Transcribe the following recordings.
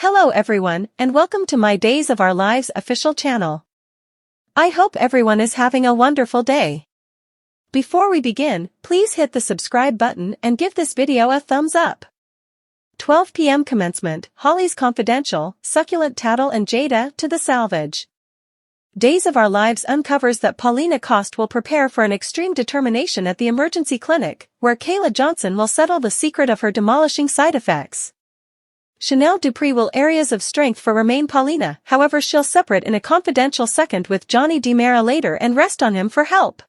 Hello everyone, and welcome to my Days of Our Lives official channel. I hope everyone is having a wonderful day. Before we begin, please hit the subscribe button and give this video a thumbs up. 12 p.m. commencement, Holly's confidential, succulent tattle and Jada to the salvage. Days of Our Lives uncovers that Paulina Cost will prepare for an extreme determination at the emergency clinic, where Kayla Johnson will settle the secret of her demolishing side effects. Chanel Dupree will areas of strength for remain Paulina, however she'll separate in a confidential second with Johnny DiMera later and rest on him for help.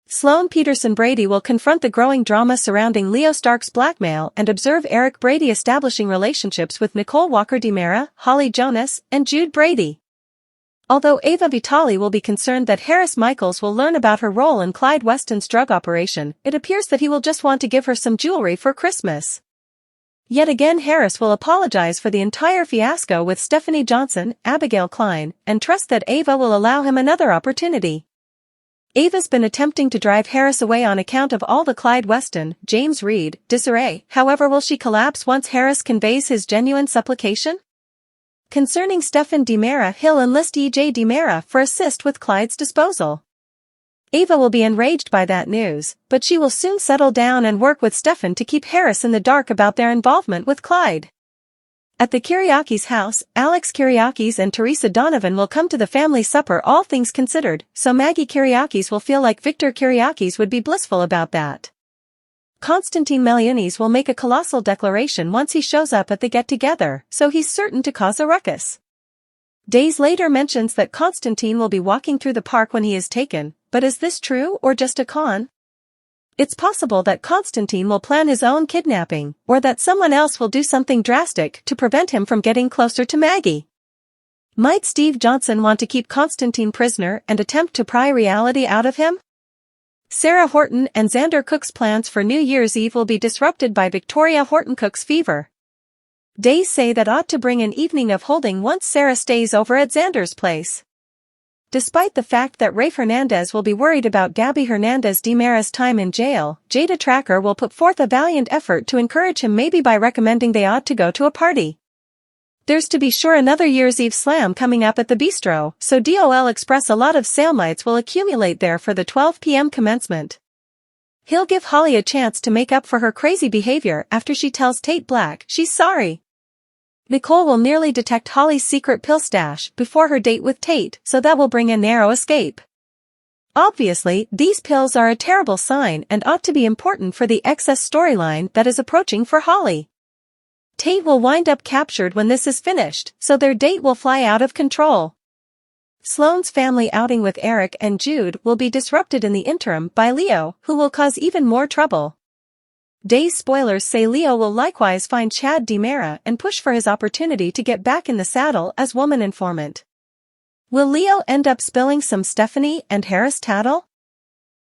Sloane Peterson Brady will confront the growing drama surrounding Leo Stark's blackmail and observe Eric Brady establishing relationships with Nicole Walker DiMera, Holly Jonas, and Jude Brady. Although Ava Vitale will be concerned that Harris Michaels will learn about her role in Clyde Weston's drug operation, it appears that he will just want to give her some jewelry for Christmas. Yet again Harris will apologize for the entire fiasco with Stephanie Johnson, Abigail Klein, and trust that Ava will allow him another opportunity. Ava's been attempting to drive Harris away on account of all the Clyde Weston, James Reed, disarray, however will she collapse once Harris conveys his genuine supplication? Concerning Stephen DiMera, he'll enlist E.J. DiMera for assist with Clyde's disposal. Ava will be enraged by that news, but she will soon settle down and work with Stephen to keep Harris in the dark about their involvement with Clyde. At the Kiriakis' house, Alex Kiriakis and Teresa Donovan will come to the family supper, all things considered, so Maggie Kiriakis will feel like Victor Kiriakis would be blissful about that. Constantine Meliunis will make a colossal declaration once he shows up at the get-together, so he's certain to cause a ruckus. Days later mentions that Constantine will be walking through the park when he is taken, but is this true or just a con? It's possible that Constantine will plan his own kidnapping, or that someone else will do something drastic to prevent him from getting closer to Maggie. Might Steve Johnson want to keep Constantine prisoner and attempt to pry reality out of him? Sarah Horton and Xander Cook's plans for New Year's Eve will be disrupted by Victoria Horton Cook's fever. Days say that ought to bring an evening of holding once Sarah stays over at Xander's place. Despite the fact that Rafe Hernandez will be worried about Gabby Hernandez DiMera's time in jail, Jada Tracker will put forth a valiant effort to encourage him, maybe by recommending they ought to go to a party. There's to be sure another Year's Eve slam coming up at the bistro, so DOL Express a lot of Salemites will accumulate there for the 12 p.m. commencement. He'll give Holly a chance to make up for her crazy behavior after she tells Tate Black she's sorry. Nicole will nearly detect Holly's secret pill stash before her date with Tate, so that will bring a narrow escape. Obviously, these pills are a terrible sign and ought to be important for the excess storyline that is approaching for Holly. Tate will wind up captured when this is finished, so their date will fly out of control. Sloane's family outing with Eric and Jude will be disrupted in the interim by Leo, who will cause even more trouble. Days spoilers say Leo will likewise find Chad DiMera and push for his opportunity to get back in the saddle as woman informant. Will Leo end up spilling some Stephanie and Harris tattle?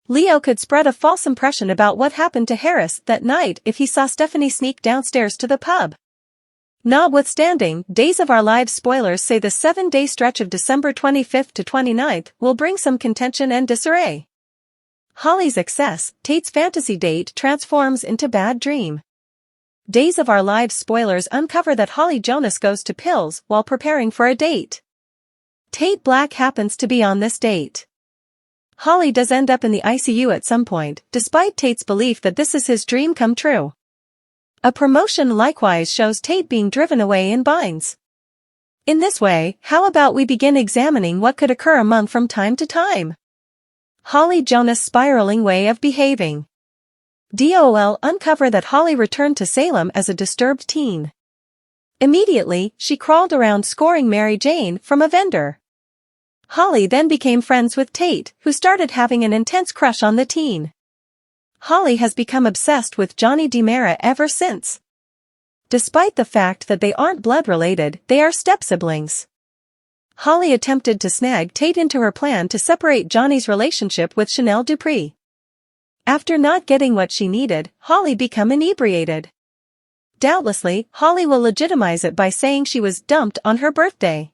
Leo could spread a false impression about what happened to Harris that night if he saw Stephanie sneak downstairs to the pub. Notwithstanding, Days of Our Lives spoilers say the 7-day stretch of December 25th to 29th will bring some contention and disarray. Holly's excess, Tate's fantasy date transforms into bad dream. Days of Our Lives spoilers uncover that Holly Jonas goes to pills while preparing for a date. Tate Black happens to be on this date. Holly does end up in the ICU at some point, despite Tate's belief that this is his dream come true. A promotion likewise shows Tate being driven away in binds. In this way, how about we begin examining what could occur among from time to time? Holly Jonas' spiraling way of behaving. DOL uncover that Holly returned to Salem as a disturbed teen. Immediately, she crawled around scoring Mary Jane from a vendor. Holly then became friends with Tate, who started having an intense crush on the teen. Holly has become obsessed with Johnny DiMera ever since. Despite the fact that they aren't blood-related, they are step-siblings. Holly attempted to snag Tate into her plan to separate Johnny's relationship with Chanel Dupree. After not getting what she needed, Holly became inebriated. Doubtlessly, Holly will legitimize it by saying she was dumped on her birthday.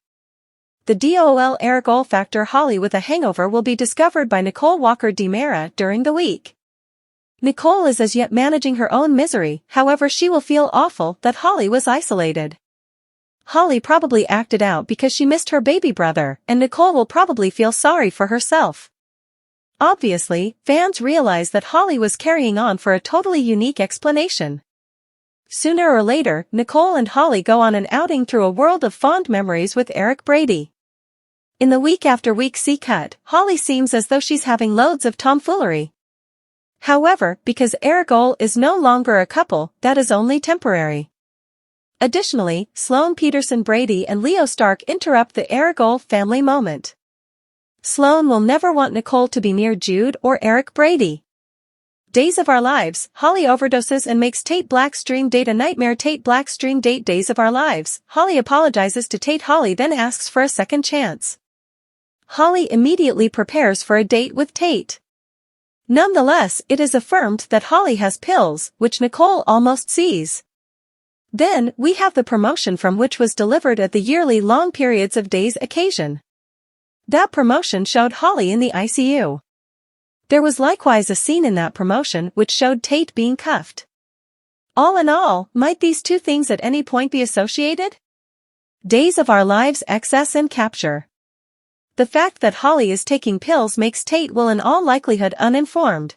The DOL Eric Olfactor Holly with a hangover will be discovered by Nicole Walker DiMera during the week. Nicole is as yet managing her own misery, however she will feel awful that Holly was isolated. Holly probably acted out because she missed her baby brother, and Nicole will probably feel sorry for herself. Obviously, fans realize that Holly was carrying on for a totally unique explanation. Sooner or later, Nicole and Holly go on an outing through a world of fond memories with Eric Brady. In the week after week C-cut, Holly seems as though she's having loads of tomfoolery. However, because Eric is no longer a couple, that is only temporary. Additionally, Sloane Peterson Brady and Leo Stark interrupt the Eric family moment. Sloane will never want Nicole to be near Jude or Eric Brady. Days of Our Lives, Holly overdoses and makes Tate Black's dream date a nightmare. Tate Black's dream date. Days of Our Lives, Holly apologizes to Tate. Holly then asks for a second chance. Holly immediately prepares for a date with Tate. Nonetheless, it is affirmed that Holly has pills, which Nicole almost sees. Then, we have the promotion from which was delivered at the yearly long periods of days occasion. That promotion showed Holly in the ICU. There was likewise a scene in that promotion which showed Tate being cuffed. All in all, might these two things at any point be associated? Days of Our Lives excess and capture. The fact that Holly is taking pills makes Tate will in all likelihood uninformed.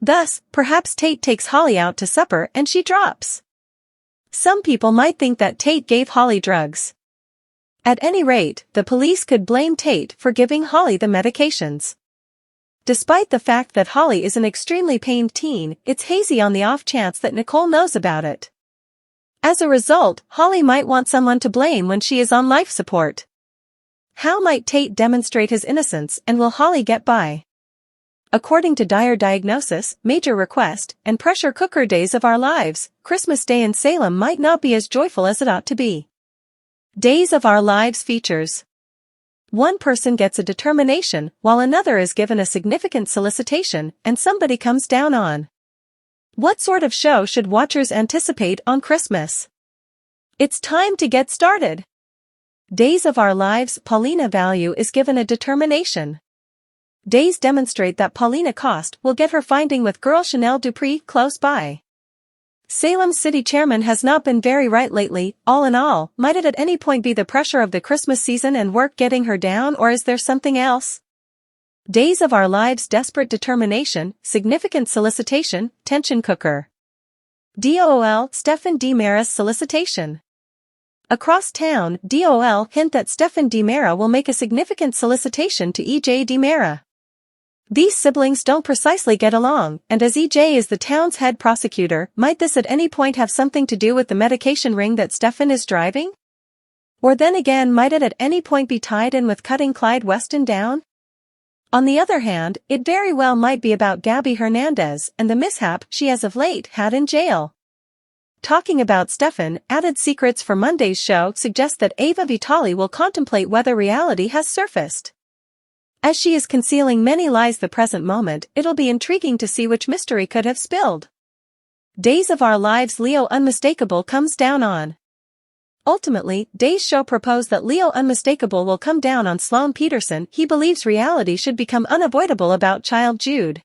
Thus, perhaps Tate takes Holly out to supper and she drops. Some people might think that Tate gave Holly drugs. At any rate, the police could blame Tate for giving Holly the medications. Despite the fact that Holly is an extremely pained teen, it's hazy on the off chance that Nicole knows about it. As a result, Holly might want someone to blame when she is on life support. How might Tate demonstrate his innocence, and will Holly get by? According to Dire Diagnosis, Major Request, and Pressure Cooker, Days of Our Lives, Christmas Day in Salem might not be as joyful as it ought to be. Days of Our Lives features. One person gets a determination, while another is given a significant solicitation, and somebody comes down on. What sort of show should watchers anticipate on Christmas? It's time to get started. Days of Our Lives, Paulina Value is given a determination. Days demonstrate that Paulina Cost will get her finding with girl Chanel Dupree close by. Salem City Chairman has not been very right lately. All in all, might it at any point be the pressure of the Christmas season and work getting her down, or is there something else? Days of Our Lives, Desperate Determination, Significant Solicitation, Tension Cooker. DOL, Stephen D. Mara's solicitation. Across town, DOL hint that Stephen D. Mara will make a significant solicitation to EJ D. Mara. These siblings don't precisely get along, and as EJ is the town's head prosecutor, might this at any point have something to do with the medication ring that Stephen is driving? Or then again, might it at any point be tied in with cutting Clyde Weston down? On the other hand, it very well might be about Gabby Hernandez and the mishap she as of late had in jail. Talking about Stefan, added secrets for Monday's show suggest that Ava Vitali will contemplate whether reality has surfaced. As she is concealing many lies the present moment, it'll be intriguing to see which mystery could have spilled. Days of Our Lives, Leo Unmistakable comes down on. Ultimately, Days' show proposed that Leo Unmistakable will come down on Sloane Peterson. He believes reality should become unavoidable about child Jude.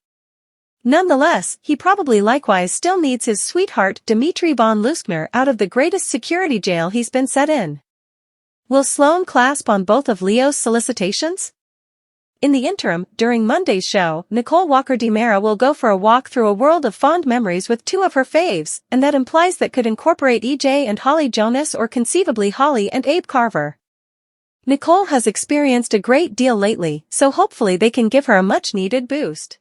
Nonetheless, he probably likewise still needs his sweetheart Dimitri von Luskner out of the greatest security jail he's been set in. Will Sloane clasp on both of Leo's solicitations? In the interim, during Monday's show, Nicole Walker DiMera will go for a walk through a world of fond memories with two of her faves, and that implies that could incorporate EJ and Holly Jonas or conceivably Holly and Abe Carver. Nicole has experienced a great deal lately, so hopefully they can give her a much-needed boost.